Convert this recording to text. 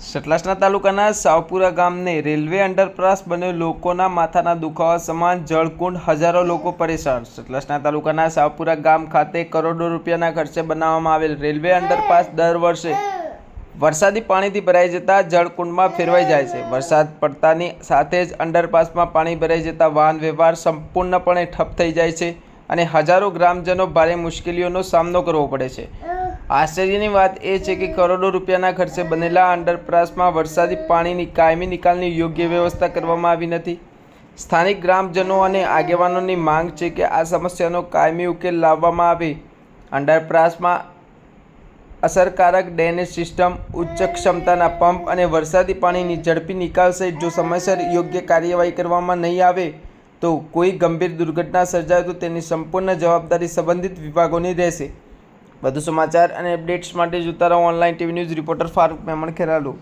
સતલાસના તાલુકાના સાવપુરા ગામને railway underpass બન્યો, લોકોના માથાના દુખાવા સમાન જળકુંડ, હજારો લોકો પરેશાન। સતલાસના તાલુકાના સાવપુરા ગામ ખાતે કરોડો રૂપિયાના ખર્ચે બનાવવામાં આવેલ રેલવે અંડરપાસ દર વર્ષે વરસાદી પાણીથી ભરાઈ જતા જળકુંડમાં ફેરવાઈ જાય છે। વરસાદ પડતાની સાથે જ અંડરપાસમાં પાણી ભરાઈ જતા વાહન વ્યવહાર સંપૂર્ણપણે ઠપ થઈ જાય છે અને હજારો ગ્રામજનો ભારે મુશ્કેલીઓનો સામનો કરવો પડે છે। આશ્ચર્યની વાત એ છે કે કરોડો રૂપિયાના ખર્ચે બનેલા અંડરપાસમાં વરસાદી પાણીની કાયમી નિકાલની યોગ્ય વ્યવસ્થા કરવામાં આવી નથી। સ્થાનિક ગ્રામજનો અને આગેવાનોની માંગ છે કે આ સમસ્યાનો કાયમી ઉકેલ લાવવામાં આવે। અંડરપાસમાં અસરકારક ડ્રેનેજ સિસ્ટમ, ઉચ્ચ ક્ષમતાના પંપ અને વરસાદી પાણીની ઝડપી નિકાલ સહિત જો સમયસર યોગ્ય કાર્યવાહી કરવામાં નહીં આવે તો કોઈ ગંભીર દુર્ઘટના સર્જાય તો તેની સંપૂર્ણ જવાબદારી સંબંધિત વિભાગોની રહેશે। વધુ સમાચાર અને અપડેટ્સ માટે જોતા રહો online TV news. Reporter Farooq Memon Kheralu.